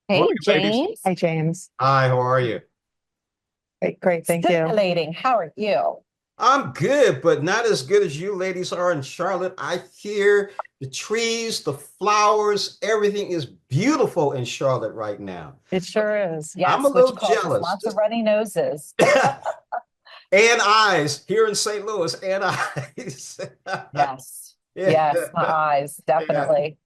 Hey, Morning, ladies. James. Hi, James. Hi, how are you? Great, great. Thank you. Stimulating. How are you? I'm good, but not as good as you ladies are in Charlotte. I hear the trees, the flowers, everything is beautiful in Charlotte right now. It sure is. I'm a Yes, which little causes jealous. lots of runny noses. And eyes here in St. Louis, and eyes. Yes. Yeah. Yes, my eyes, Yeah. definitely.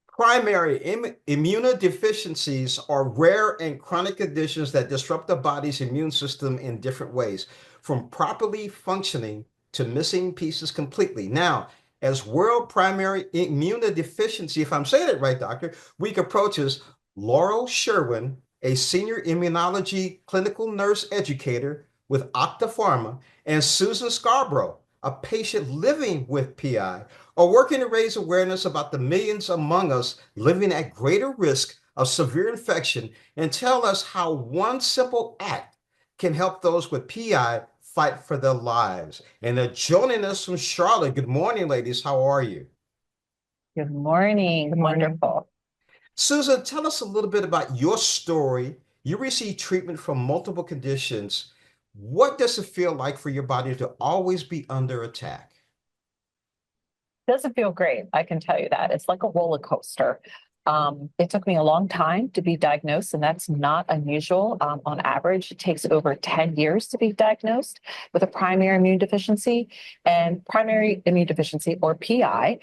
Primary immunodeficiencies are rare and chronic conditions that disrupt the body's immune system in different ways, from properly functioning to missing pieces completely. Now, as World Primary Immunodeficiency, if I'm saying it right, Doctor, Week approaches, Laurel Sherwin, a senior immunology clinical nurse educator with Octapharma, and Susan Scarbro, a patient living with PI, are working to raise awareness about the millions among us living at greater risk of severe infection and tell us how one simple act can help those with PI fight for their lives. And they're joining us from Charlotte. Good morning, ladies. How are you? Good morning. Good morning. Wonderful. Susan, tell us a little bit about your story. You received treatment for multiple conditions. What does it feel like for your body to always be under attack? Doesn't feel great. I can tell you that. It's like a roller coaster. It took me a long time to be diagnosed, and that's not unusual. On average, it takes over 10 years to be diagnosed with a primary immune deficiency. And primary immune deficiency, or PI,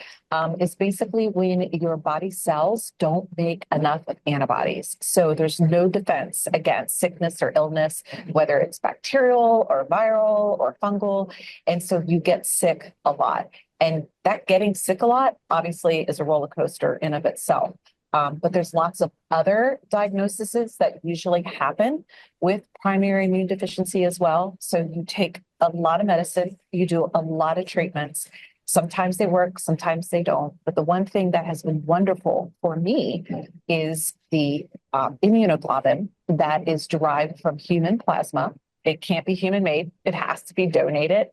is basically when your body cells don't make enough of antibodies. So there's no defense against sickness or illness, whether it's bacterial or viral or fungal. And so you get sick a lot. And that getting sick a lot, obviously, is a roller coaster in of itself. But there's lots of other diagnoses that usually happen with primary immune deficiency as well. So you take a lot of medicine, you do a lot of treatments. Sometimes they work, sometimes they don't. But the one thing that has been wonderful for me is the immunoglobulin that is derived from human plasma. It can't be human made, it has to be donated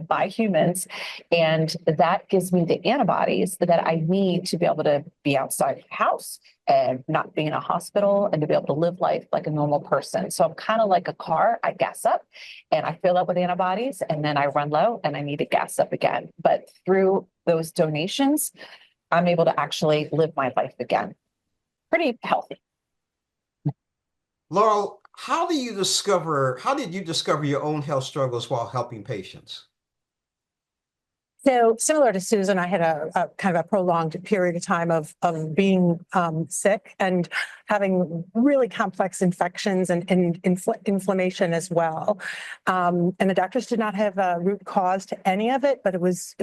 by humans. And that gives me the antibodies that I need to be able to be outside the house and not be in a hospital and to be able to live life like a normal person. So I'm kind of like a car. I gas up and I fill up with antibodies and then I run low and I need to gas up again. But through those donations, I'm able to actually live my life again. Pretty healthy. Laurel, how did you discover your own health struggles while helping patients? So similar to Susan, I had a kind of a prolonged period of time of being sick and having really complex infections and inflammation as well. And the doctors did not have a root cause to any of it, but it was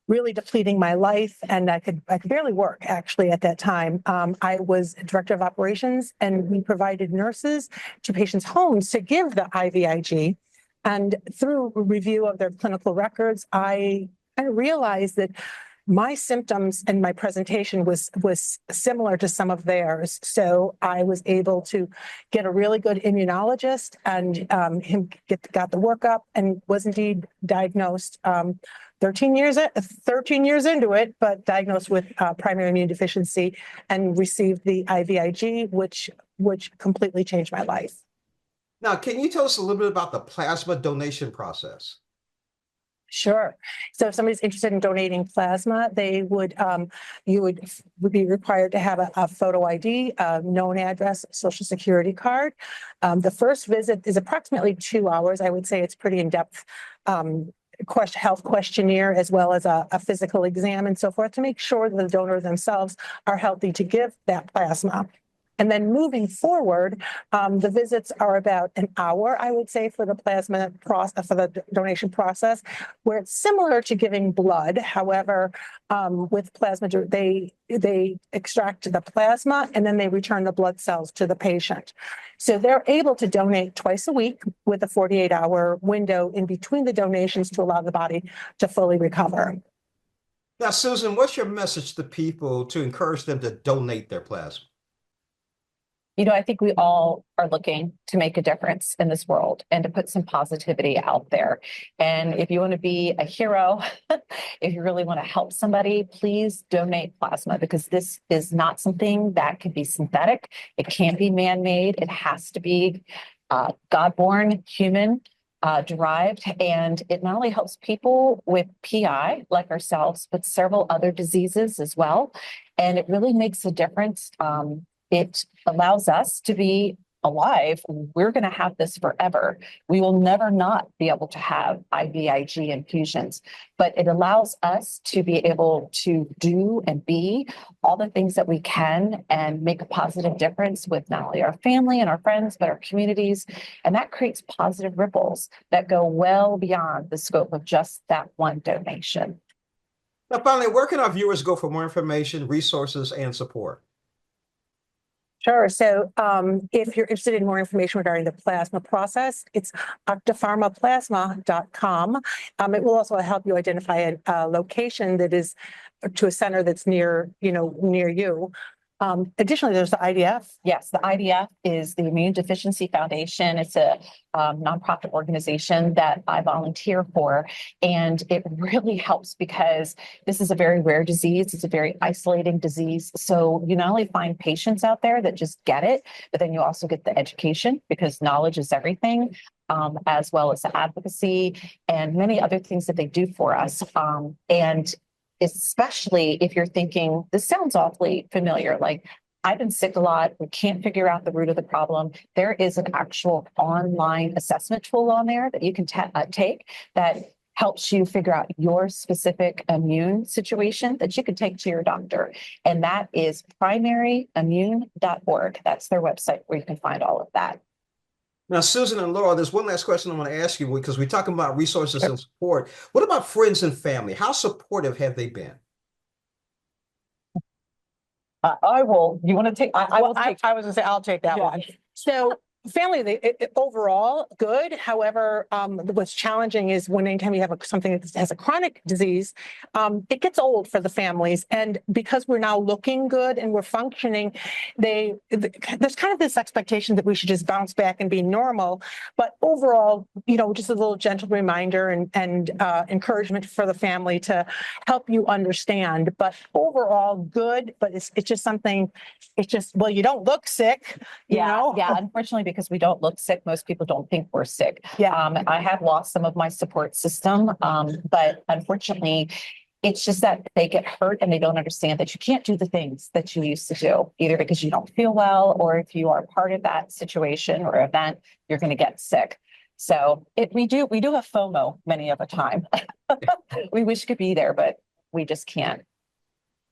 really depleting my life, and I could barely work actually at that time. I was director of operations, and we provided nurses to patients' homes to give the IVIG. And through review of their clinical records, I realized that my symptoms and my presentation was similar to some of theirs. So I was able to get a really good immunologist, and got the workup and was indeed diagnosed 13 years into it, but diagnosed with primary immune deficiency and received the IVIG, which completely changed my life. Now, can you tell us a little bit about the plasma donation process? Sure. So if somebody's interested in donating plasma, you would be required to have a photo ID, a known address, social security card. The first visit is approximately 2 hours. I would say it's pretty in-depth health questionnaire, as well as a physical exam and so forth, to make sure that the donor themselves are healthy to give that plasma. And then moving forward, the visits are about an hour, I would say, for the plasma process, for the donation process, where it's similar to giving blood. However, with plasma, they extract the plasma and then they return the blood cells to the patient. So they're able to donate twice a week with a 48-hour window in between the donations to allow the body to fully recover. Now, Susan, what's your message to people to encourage them to donate their plasma? I think we all are looking to make a difference in this world and to put some positivity out there. And if you want to be a hero, if you really want to help somebody, please donate plasma, because this is not something that can be synthetic. It can't be man-made. It has to be God-born, human derived, and it not only helps people with PI like ourselves, but several other diseases as well. And it really makes a difference. It allows us to be alive. We're going to have this forever. We will never not be able to have IVIG infusions, but it allows us to be able to do and be all the things that we can and make a positive difference with not only our family and our friends, but our communities. And that creates positive ripples that go well beyond the scope of just that one donation. Now, finally, where can our viewers go for more information, resources, and support? Sure. So if you're interested in more information regarding the plasma process, it's octapharmaplasma.com. It will also help you identify a location that is to a center that's near you. Additionally, there's the IDF. Yes, the IDF is the Immunodeficiency Foundation. It's a nonprofit organization that I volunteer for, and it really helps because this is a very rare disease. It's a very isolating disease. So you not only find patients out there that just get it, but then you also get the education, because knowledge is everything, as well as the advocacy and many other things that they do for us. And especially if you're thinking, this sounds awfully familiar, like I've been sick a lot, we can't figure out the root of the problem. There is an actual online assessment tool on there that you can take that helps you figure out your specific immune situation that you can take to your doctor. And that is primaryimmune.org. That's their website where you can find all of that. Now, Susan and Laura, there's one last question I want to ask you, because we're talking about resources and support. What about friends and family? How supportive have they been? I will. You want to take? I will take. I was going to say I'll take that one. So family, overall good. However, what's challenging is anytime you have something that has a chronic disease, it gets old for the families. And because we're now looking good and we're functioning, there's kind of this expectation that we should just bounce back and be normal. But overall, just a little gentle reminder and encouragement for the family to help you understand. But overall, good. But it's just something. It's just, well, you don't look sick. Yeah. Unfortunately, because we don't look sick, most people don't think we're sick. I have lost some of my support system, but unfortunately, it's just that they get hurt and they don't understand that you can't do the things that you used to do, either because you don't feel well, or if you are part of that situation or event, you're going to get sick. So we do have FOMO many of the time. We wish we could be there, but we just can't.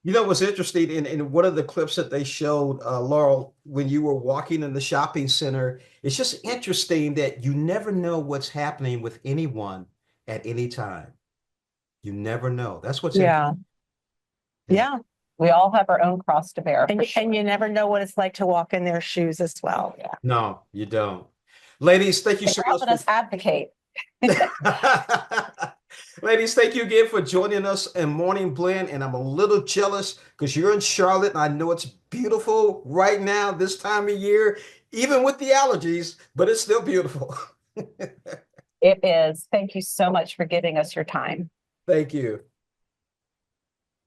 What's interesting in one of the clips that they showed, Laurel, when you were walking in the shopping center, it's just interesting that you never know what's happening with anyone at any time. You never know. That's what's interesting. Yeah. We all have our own cross to bear. And you never know what it's like to walk in their shoes as well. Yeah. No, you don't. Ladies, thank you so much. Helping us advocate. Ladies, thank you again for joining us in Morning Blend. And I'm a little jealous because you're in Charlotte and I know it's beautiful right now this time of year, even with the allergies, but it's still beautiful. It is. Thank you so much for giving us your time. Thank you.